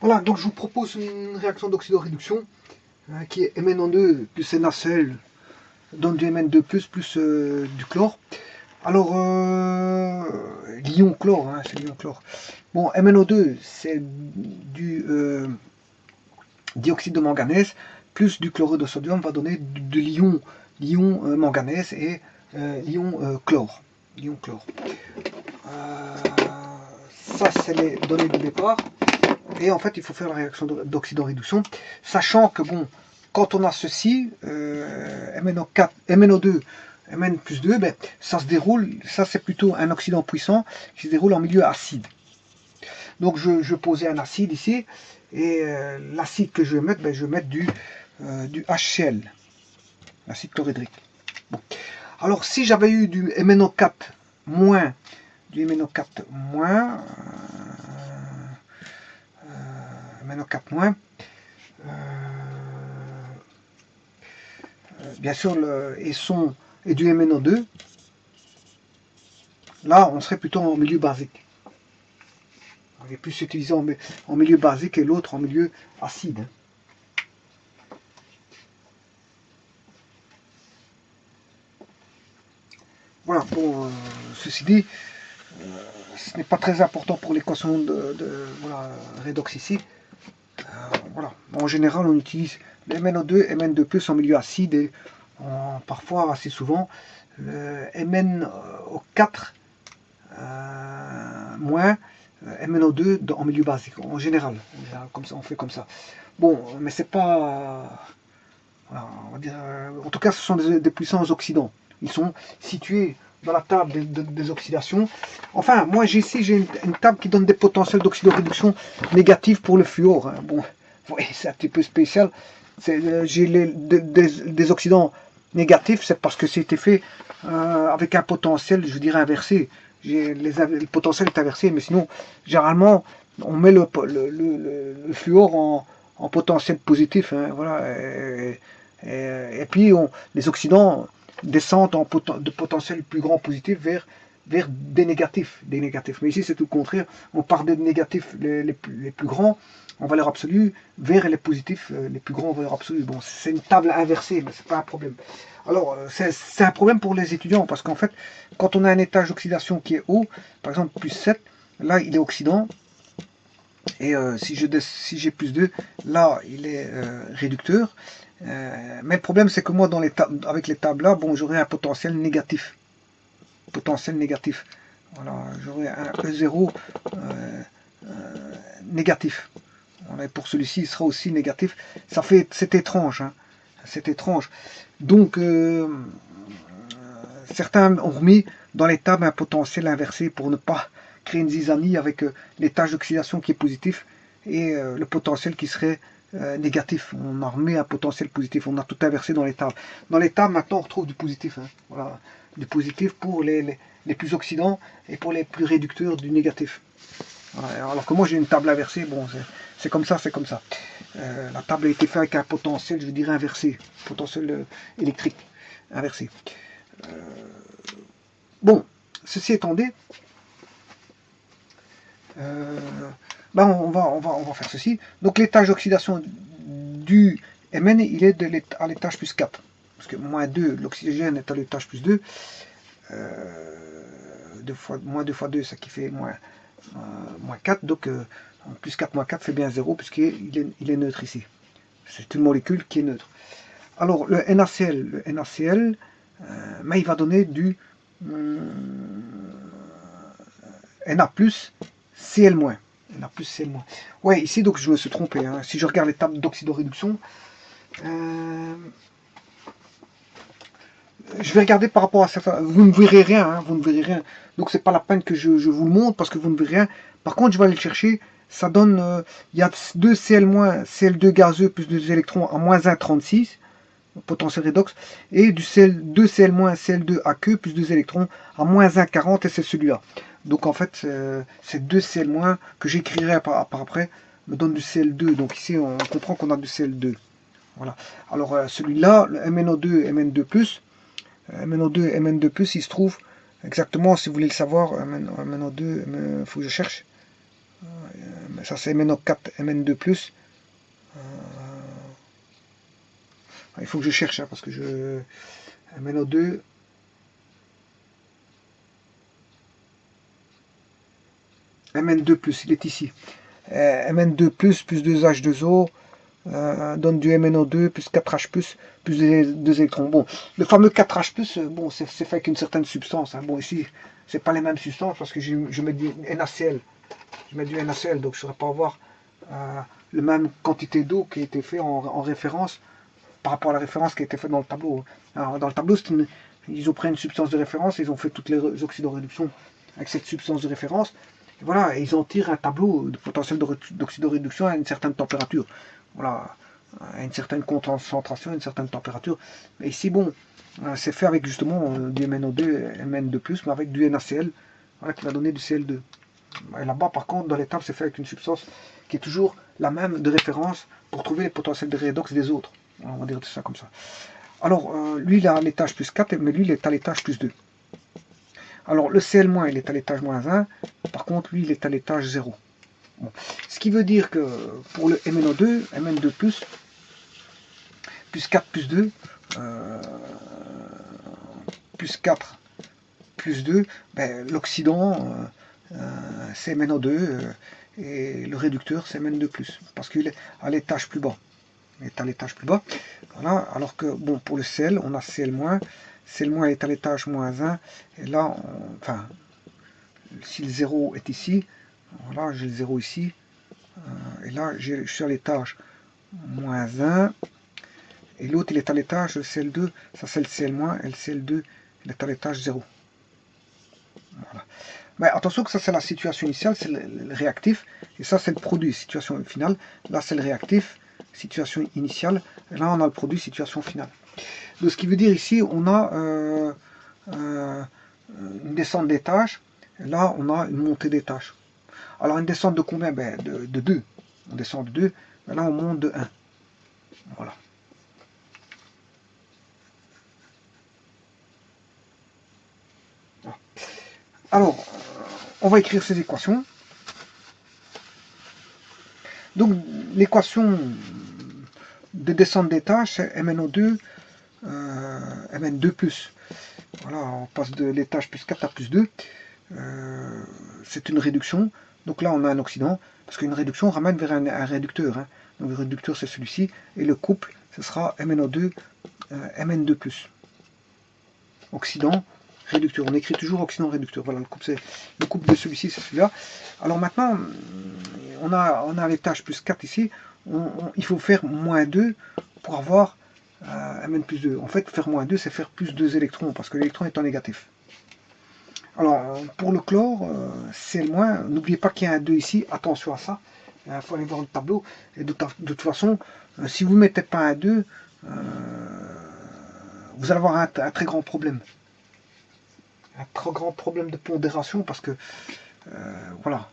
Voilà, donc je vous propose une réaction d'oxydoréduction qui est MnO2 plus NaCl donne du Mn2 plus du chlore. Alors, l'ion chlore, hein, c'est l'ion chlore. Bon, MnO2, c'est du dioxyde de manganèse plus du chlorure de sodium va donner de l'ion manganèse et l'ion chlore. L'ion chlore. Ça, c'est les données de départ. Et en fait, il faut faire la réaction d'oxydoréduction, sachant que, bon, quand on a ceci, MnO4, MnO2, Mn plus 2, ben, ça se déroule, ça c'est plutôt un oxydant puissant qui se déroule en milieu acide. Donc je posais un acide ici, et l'acide que je vais mettre, ben, je vais mettre du HCl, l'acide chlorhydrique. Bon. Alors si j'avais eu du MnO4 moins, MnO4 moins, bien sûr, et du MnO2, là, on serait plutôt en milieu basique. On est plus utilisé en milieu basique et l'autre en milieu acide. Voilà, bon, ceci dit, ce n'est pas très important pour l'équation de voilà, redox ici. Voilà. En général, on utilise le MnO2, Mn2+, en milieu acide et parfois, assez souvent, le MnO4 moins MnO2 en milieu basique, en général, comme ça, on fait comme ça. Bon, mais c'est pas... voilà, on va dire, en tout cas, ce sont des puissants oxydants. Ils sont situés dans la table des oxydations. Enfin, moi j'ai une table qui donne des potentiels d'oxydoréduction négatifs pour le fluor. Hein. Bon, ouais, c'est un petit peu spécial. J'ai des oxydants négatifs, c'est parce que c'était fait avec un potentiel, je dirais, inversé. Le potentiel est inversé, mais sinon, généralement, on met le fluor en potentiel positif. Hein, voilà, et puis les oxydants descendent de potentiel plus grand positif vers des négatifs. Mais ici, c'est tout le contraire. On part des négatifs les plus grands en valeur absolue vers les positifs les plus grands en valeur absolue. Bon, c'est une table inversée, mais c'est pas un problème. Alors, c'est un problème pour les étudiants parce qu'en fait, quand on a un étage d'oxydation qui est haut, par exemple plus 7, là, il est oxydant. Et si j'ai plus 2, là, il est réducteur. Mais le problème, c'est que moi, avec les tables là, bon, j'aurai un potentiel négatif. Voilà, j'aurai un E0 négatif. Voilà, et pour celui-ci, il sera aussi négatif. C'est étrange. Hein. C'est étrange. Donc, certains ont remis dans les tables un potentiel inversé pour ne pas créer une zizanie avec l'étage d'oxydation qui est positif et le potentiel qui serait négatif. On a remis un potentiel positif, on a tout inversé dans les tables. Dans les tables, maintenant, on retrouve du positif. Hein. Voilà. Du positif pour les plus oxydants et pour les plus réducteurs du négatif. Voilà. Alors que moi, j'ai une table inversée. Bon, c'est comme ça, c'est comme ça. La table a été faite avec un potentiel, je dirais, inversé. Potentiel électrique inversé. Bon, ceci étant dit, ben on va faire ceci. Donc l'étage d'oxydation du Mn, il est à l'étage plus 4. Parce que moins 2, l'oxygène est à l'étage plus 2. Moins 2 fois 2, ça qui fait moins 4. Donc plus 4 moins 4 fait bien 0, puisqu'il est neutre ici. C'est une molécule qui est neutre. Alors le NaCl, mais il va donner du Na+, Cl-. Na+, Cl-. Ouais, ici, donc, je me suis trompé. Hein. Si je regarde les tables d'oxydoréduction, je vais regarder par rapport à ça. Vous ne verrez rien, hein, vous ne verrez rien. Donc, c'est pas la peine que je vous le montre parce que vous ne verrez rien. Par contre, je vais aller le chercher. Ça donne, il y a 2 Cl-, Cl2 gazeux plus 2 électrons à moins 1,36. Potentiel redox, et du 2 Cl-, Cl2 aqueux plus 2 électrons à moins 1,40, et c'est celui-là. Donc en fait, c'est 2 Cl- que j'écrirai par après, me donne du Cl2. Donc ici, on comprend qu'on a du Cl2. Voilà. Alors celui-là, le MnO2, Mn2+, MnO2, Mn2+, il se trouve exactement, si vous voulez le savoir, MnO2, il faut que je cherche. Ça c'est MnO4, Mn2+. Il faut que je cherche, hein, parce que je... MnO2... Mn2+, il est ici. Mn2+, plus 2H2O, donne du MnO2, plus 4H+, plus 2 électrons. Bon, le fameux 4H+, bon, c'est fait avec une certaine substance. Hein. Bon, ici, c'est pas les mêmes substances, parce que je mets du NaCl. Je mets du NaCl, donc je ne saurais pas avoir la même quantité d'eau qui a été fait en référence par rapport à la référence qui a été faite dans le tableau. Alors, dans le tableau, ils ont pris une substance de référence, ils ont fait toutes les oxydoréductions avec cette substance de référence. Et voilà, et ils en tirent un tableau de potentiel d'oxydoréduction à une certaine température. Voilà, à une certaine concentration, à une certaine température. Mais ici, bon, c'est fait avec justement du MnO2, Mn2+, mais avec du NaCl, voilà, qui va donner du Cl2. Et là-bas, par contre, dans les tables, c'est fait avec une substance qui est toujours la même de référence pour trouver les potentiels de redox des autres. On va dire ça comme ça. Alors, lui, il est à l'étage plus 4, mais lui, il est à l'étage plus 2. Alors, le Cl-, il est à l'étage moins 1. Par contre, lui, il est à l'étage 0. Bon. Ce qui veut dire que pour le MnO2, Mn2+, plus 4 plus 2, plus 4 plus 2, ben, l'oxydant, c'est MnO2, et le réducteur, c'est Mn2+, parce qu'il est à l'étage plus bas. Est à l'étage plus bas. Voilà. Alors que, bon, pour le Cl, on a Cl-, Cl- est à l'étage moins 1, et là, enfin, si le 0 est ici, voilà, j'ai le 0 ici, et là, je suis à l'étage moins 1, et l'autre, il est à l'étage, le Cl2, ça c'est le Cl-, et le Cl2, il est à l'étage 0. Voilà. Mais attention que ça c'est la situation initiale, c'est le réactif, et ça c'est le produit, situation finale. Là c'est le réactif, situation initiale, et là on a le produit, situation finale. Donc ce qui veut dire ici, on a une descente des tâches, et là on a une montée des tâches. Alors une descente de combien? Ben, de 2. On descend de 2, et là on monte de 1. Voilà. Alors, on va écrire ces équations. Donc l'équation de descente des tâches, c'est MnO2, Mn2+. Voilà, on passe de l'étage plus 4 à plus 2. C'est une réduction. Donc là, on a un oxydant, parce qu'une réduction ramène vers un réducteur. Hein. Donc le réducteur, c'est celui-ci. Et le couple, ce sera MnO2, Mn2+. Oxydant, réducteur. On écrit toujours oxydant, réducteur. Voilà, le couple de celui-ci, c'est celui-là. Alors maintenant, on a l'étage plus 4 ici. Il faut faire moins 2 pour avoir Mn plus 2. En fait, faire moins 2, c'est faire plus 2 électrons, parce que l'électron est en négatif. Alors, pour le chlore, c'est le moins. N'oubliez pas qu'il y a un 2 ici, attention à ça. Il faut aller voir le tableau. Et de toute façon, si vous ne mettez pas un 2, vous allez avoir un très grand problème. Un très grand problème de pondération, parce que, voilà,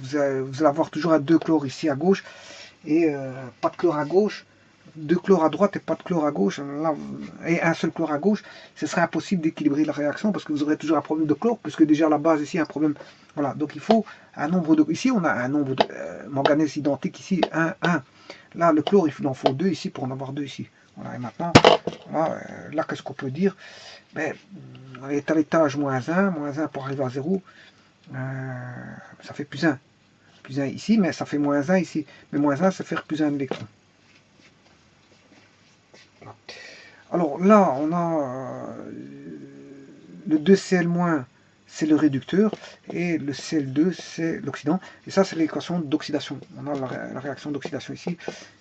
vous allez avoir toujours un 2 chlore ici à gauche, et pas de chlore à gauche, 2 chlore à droite et pas de chlore à gauche, là, et un seul chlore à gauche, ce serait impossible d'équilibrer la réaction, parce que vous aurez toujours un problème de chlore, puisque déjà à la base ici un problème. Voilà, donc il faut un nombre de. Ici on a un nombre de manganèse identique, ici 1, 1. Là le chlore, il en faut 2 ici pour en avoir 2 ici. Voilà, et maintenant, voilà, là qu'est-ce qu'on peut dire? Ben, on est à l'étage moins 1 pour arriver à 0, ça fait plus 1. Plus 1 ici, mais ça fait moins 1 ici. Mais moins 1, c'est faire plus 1 électron. Alors là, on a le 2Cl-, c'est le réducteur, et le Cl2, c'est l'oxydant. Et ça, c'est l'équation d'oxydation. On a la réaction d'oxydation ici,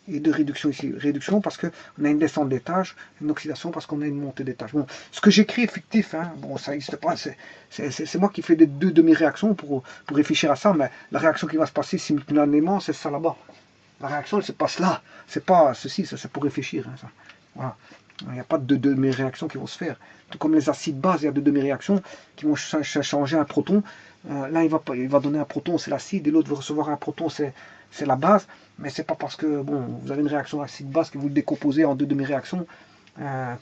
et de réduction ici. Réduction parce qu'on a une descente des tâches, une oxydation parce qu'on a une montée des tâches. Bon, ce que j'écris est fictif, hein. Bon, ça n'existe pas, c'est moi qui fais des deux demi-réactions pour réfléchir à ça, mais la réaction qui va se passer simultanément, c'est ça là-bas. La réaction, elle se passe là, c'est pas ceci, ça c'est pour réfléchir. Hein, ça. Voilà. Il n'y a pas de demi-réactions qui vont se faire. Tout comme les acides bases, il y a deux demi-réactions qui vont changer un proton. L'un, il va donner un proton, c'est l'acide, et l'autre va recevoir un proton, c'est la base. Mais c'est pas parce que bon, vous avez une réaction acide-base que vous le décomposez en deux demi-réactions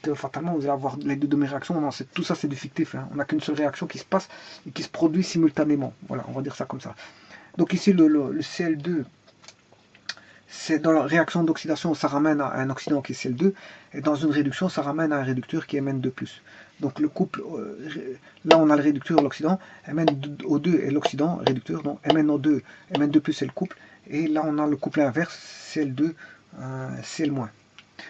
que fatalement vous allez avoir les deux demi-réactions. Non, tout ça, c'est du fictif. Hein. On n'a qu'une seule réaction qui se passe et qui se produit simultanément. Voilà, on va dire ça comme ça. Donc ici, le Cl2, c'est dans la réaction d'oxydation, ça ramène à un oxydant qui est Cl2, et dans une réduction, ça ramène à un réducteur qui est Mn2+. Donc le couple, là on a le réducteur, l'oxydant, MnO2 est l'oxydant, réducteur, donc MnO2, Mn2+, c'est le couple, et là on a le couple inverse, Cl2, Cl-.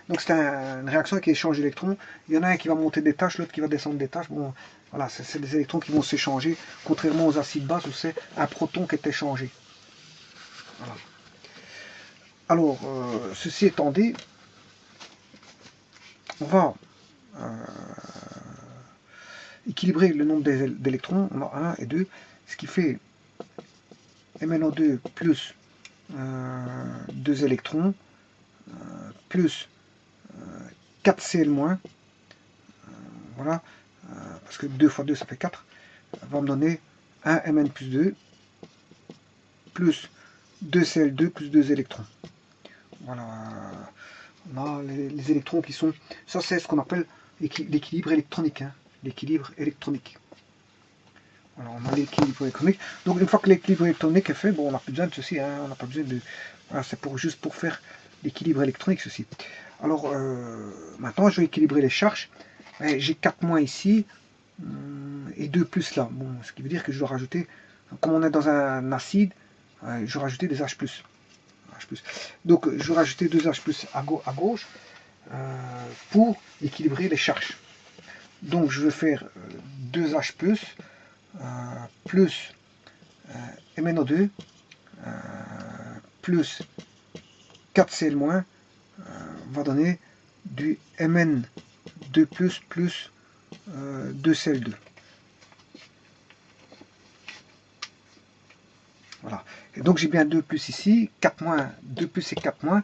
Donc c'est une réaction qui échange d'électrons. Il y en a un qui va monter des tâches, l'autre qui va descendre des tâches. Bon, voilà, c'est des électrons qui vont s'échanger, contrairement aux acides bases où c'est un proton qui est échangé. Voilà. Alors, ceci étant dit, on va équilibrer le nombre d'électrons. On a 1 et 2, ce qui fait MnO2 plus 2 électrons plus 4Cl-, voilà, parce que 2 fois 2 ça fait 4, va me donner 1 Mn plus 2 plus 2Cl2 plus 2 électrons. Voilà, on a les électrons qui sont, ça c'est ce qu'on appelle l'équilibre électronique, hein, l'équilibre électronique. Voilà, on a l'équilibre électronique. Donc une fois que l'équilibre électronique est fait, bon, on n'a plus besoin de ceci, hein, on n'a pas besoin de, voilà, c'est juste pour faire l'équilibre électronique ceci. Alors maintenant je vais équilibrer les charges. J'ai 4- ici et 2+ là. Bon, ce qui veut dire que je dois rajouter, comme on est dans un acide, je dois rajouter des H+. Donc je vais rajouter 2 H+ à gauche pour équilibrer les charges. Donc je vais faire 2 H+, plus MnO2 plus 4Cl- va donner du Mn2+ plus 2Cl2. Voilà. Et donc j'ai bien 2+ ici, 4-, 2+ et 4-,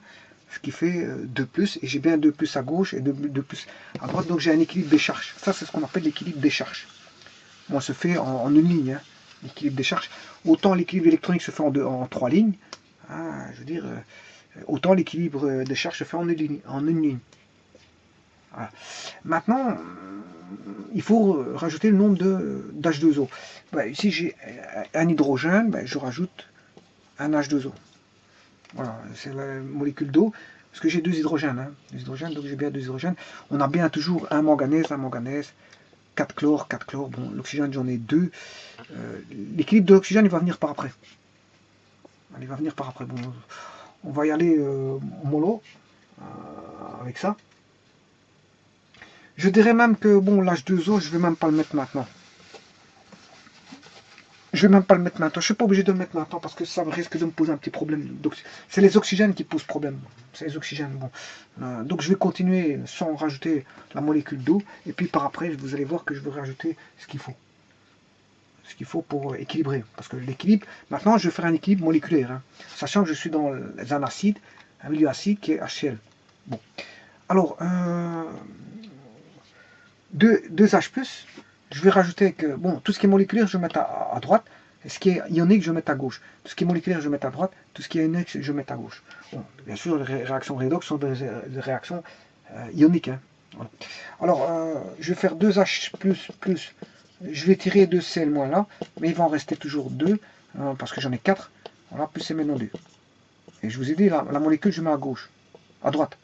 ce qui fait 2+, et j'ai bien 2+ à gauche et 2+ à droite, donc j'ai un équilibre des charges. Ça c'est ce qu'on appelle l'équilibre des charges. Bon, se fait en une ligne, hein, l'équilibre des charges. Autant l'équilibre électronique se fait en 3 lignes, hein, je veux dire, autant l'équilibre des charges se fait en une ligne. Voilà. Maintenant, il faut rajouter le nombre d'H2O. Ben, ici j'ai un hydrogène, ben, je rajoute un H2O. Voilà, c'est la molécule d'eau, parce que j'ai 2 hydrogènes, hein, donc j'ai bien 2 hydrogènes. On a bien toujours un manganèse, 4 chlore, bon, l'oxygène j'en ai 2. L'équilibre de l'oxygène il va venir par après. Il va venir par après. Bon, on va y aller mollo avec ça. Je dirais même que bon, l'H2O, je ne vais même pas le mettre maintenant. Je vais même pas le mettre maintenant. Je suis pas obligé de le mettre maintenant parce que ça risque de me poser un petit problème. C'est les oxygènes qui posent problème. C'est les oxygènes. Bon. Donc je vais continuer sans rajouter la molécule d'eau. Et puis par après, vous allez voir que je vais rajouter ce qu'il faut. Ce qu'il faut pour équilibrer. Parce que l'équilibre, maintenant je vais faire un équilibre moléculaire. Hein, sachant que je suis dans un acide, un milieu acide qui est HCl. Bon. Alors, 2 H+, je vais rajouter que, bon, tout ce qui est moléculaire, je vais mettre à droite, et ce qui est ionique, je vais mettre à gauche. Tout ce qui est moléculaire, je vais mettre à droite, tout ce qui est ionique, je vais mettre à gauche. Bon, bien sûr, les réactions redox sont des réactions ioniques. Hein. Voilà. Alors, je vais faire 2 H++, je vais tirer 2 Cl- là, mais il va en rester toujours 2, parce que j'en ai 4, voilà, plus MnO2. Et je vous ai dit, la molécule, je mets à gauche, à droite.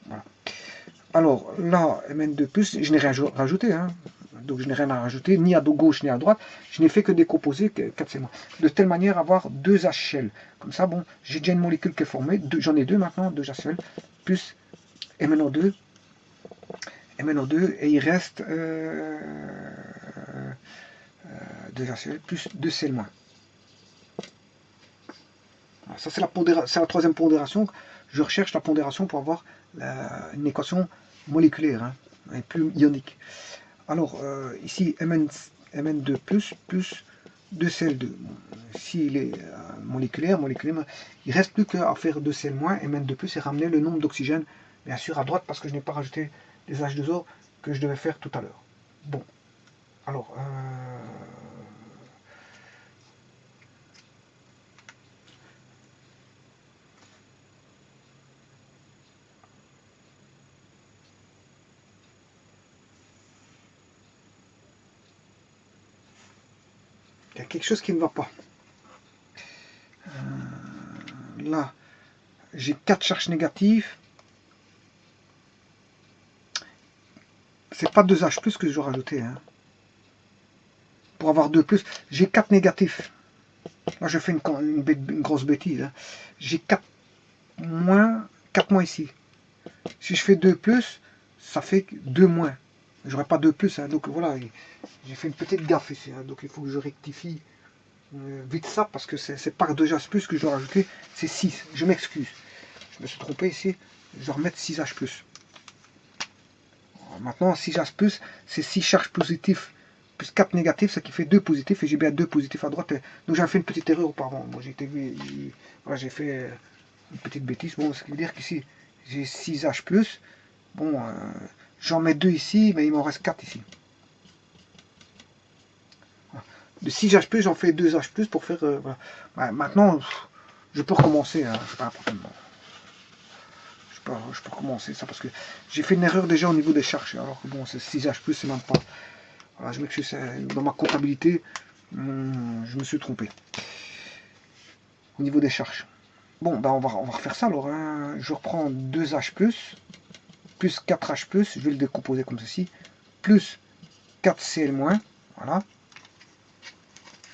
Voilà. Alors là, Mn2+, je n'ai rien rajouté, hein. Donc je n'ai rien à rajouter, ni à gauche ni à droite, je n'ai fait que décomposer 4 mois. De telle manière à avoir 2 HCl. Comme ça, bon, j'ai déjà une molécule qui est formée, j'en ai 2 maintenant, 2 HCl, plus MnO2, et il reste 2 HCl plus 2 Cl-. Alors, ça c'est la troisième pondération. Je recherche la pondération pour avoir une équation moléculaire, hein, et plus ionique. Alors, ici, Mn2+, plus 2Cl2. Bon, s'il est moléculaire, il ne reste plus qu'à faire 2Cl-, Mn2+, et ramener le nombre d'oxygène, bien sûr, à droite, parce que je n'ai pas rajouté les H2O que je devais faire tout à l'heure. Bon, alors, Il y a quelque chose qui ne va pas. Là, j'ai 4 charges négatives. C'est pas 2H plus que je dois rajouter. Hein. Pour avoir 2 plus, j'ai 4 négatifs. Là, je fais une grosse bêtise. Hein. J'ai 4 moins ici. Si je fais 2 plus, ça fait 2 moins. J'aurais pas 2 plus. Hein. Donc voilà, j'ai fait une petite gaffe ici. Hein. Donc il faut que je rectifie vite ça parce que c'est pas 2H plus que je dois rajouter, c'est 6. Je m'excuse. Je me suis trompé ici. Je dois remettre 6H plus. Maintenant, 6H plus, c'est 6 charges positives plus 4 négatifs, ce qui fait 2 positifs, et j'ai bien 2 positifs à droite. Donc j'ai fait une petite erreur auparavant. Bon, voilà, j'ai fait une petite bêtise. Bon, ce qui veut dire qu'ici, j'ai 6H plus. Bon, j'en mets 2 ici, mais il m'en reste 4 ici. Voilà. De 6H plus, j'en fais 2H plus pour faire... voilà. Ouais, maintenant, je peux recommencer. Hein, c'est pas un problème. Je peux recommencer ça parce que j'ai fait une erreur déjà au niveau des charges. Alors que bon, c'est 6H plus, c'est même pas... Voilà, je m'excuse, dans ma comptabilité, je me suis trompé. Au niveau des charges. Bon, ben on va refaire ça alors. Hein. Je reprends 2H plus 4H plus, je vais le décomposer comme ceci, plus 4Cl moins, voilà.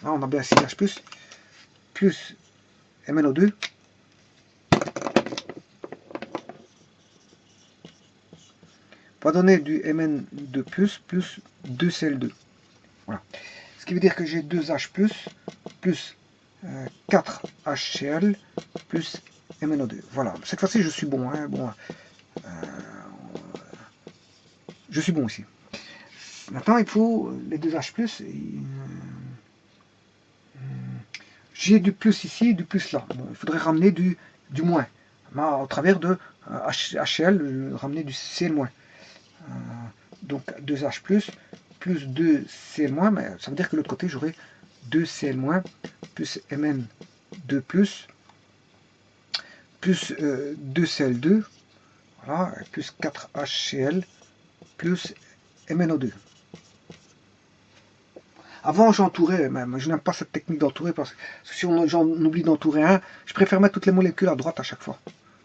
Là, on a bien 6H plus MnO2. Va donner du Mn2 plus 2Cl2. Voilà. Ce qui veut dire que j'ai 2H plus 4HCl plus MnO2. Voilà. Cette fois-ci, je suis bon. Hein. Bon, je suis bon ici. Maintenant, il faut les 2H+. J'ai du plus ici et du plus là. Bon, il faudrait ramener du moins. Au travers de HCl, ramener du Cl-. Donc 2H+, plus 2Cl-, mais ça veut dire que de l'autre côté, j'aurai 2Cl-, plus Mn2+, plus 2Cl2, voilà, plus 4HCl, plus MnO2. Avant, j'entourais, même, je n'aime pas cette technique d'entourer, parce que si j'en oublie d'entourer un, je préfère mettre toutes les molécules à droite à chaque fois.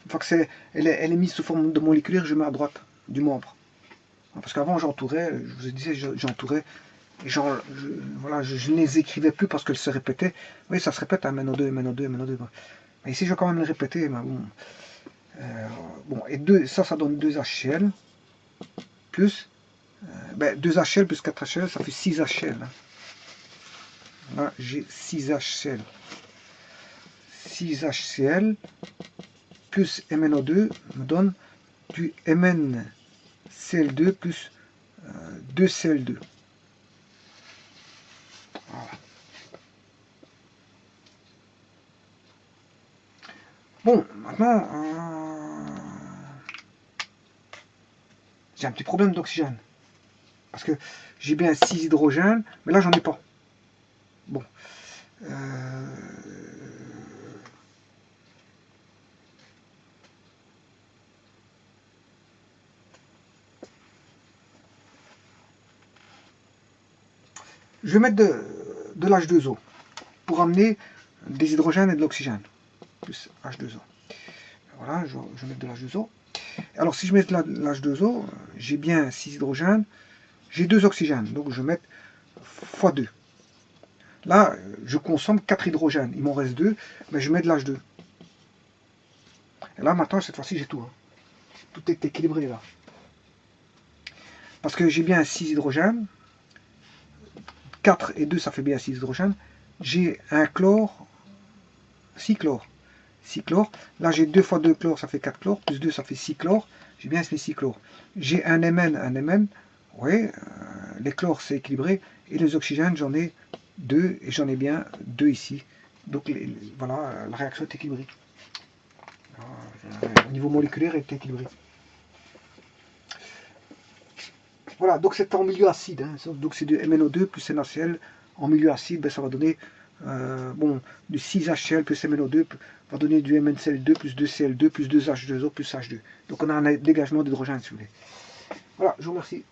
Une fois que elle est mise sous forme de moléculaire, je mets à droite du membre. Parce qu'avant, j'entourais, je vous disais, j'entourais, et voilà, je ne les écrivais plus parce qu'elles se répétaient. Oui, ça se répète, hein, MnO2, MnO2, MnO2. Mais ici, je vais quand même les répéter. Mais bon. Bon, et ça donne 2HCl, plus 2HCl plus 4HCl, ça fait 6HCl. Hein. Là, j'ai 6HCl. 6HCl plus MnO2 me donne du MnCl2 plus 2Cl2. Voilà. Bon, maintenant, j'ai un petit problème d'oxygène. Parce que j'ai bien 6 hydrogènes, mais là, j'en ai pas. Bon. Je vais mettre de l'H2O pour amener des hydrogènes et de l'oxygène. Plus H2O. Voilà, je vais mettre de l'H2O. Alors, si je mets de l'H2O, j'ai bien 6 hydrogènes, j'ai 2 oxygènes. Donc, je vais mettre x2. Là, je consomme 4 hydrogènes. Il m'en reste 2, mais je mets de l'H2. Et là, maintenant, cette fois-ci, j'ai tout. Hein. Tout est équilibré, là. Parce que j'ai bien 6 hydrogènes. 4 et 2, ça fait bien 6 hydrogènes. J'ai un chlore, 6 chlore. 6 chlore. Là, j'ai 2 fois 2 chlore, ça fait 4 chlore. Plus 2, ça fait 6 chlore. J'ai bien mis 6 chlore. J'ai un Mn. Oui, les chlores, c'est équilibré. Et les oxygènes, j'en ai 2. Et j'en ai bien 2 ici. Donc, voilà, la réaction est équilibrée. Au niveau moléculaire, elle est équilibrée. Voilà, donc c'est en milieu acide. Hein. Donc c'est du MnO2 plus NaCl en milieu acide. Ben, ça va donner du 6HCl plus MnO2 va donner du MnCl2 plus 2Cl2 plus 2H2O plus H2. Donc on a un dégagement d'hydrogène si vous voulez. Voilà, je vous remercie.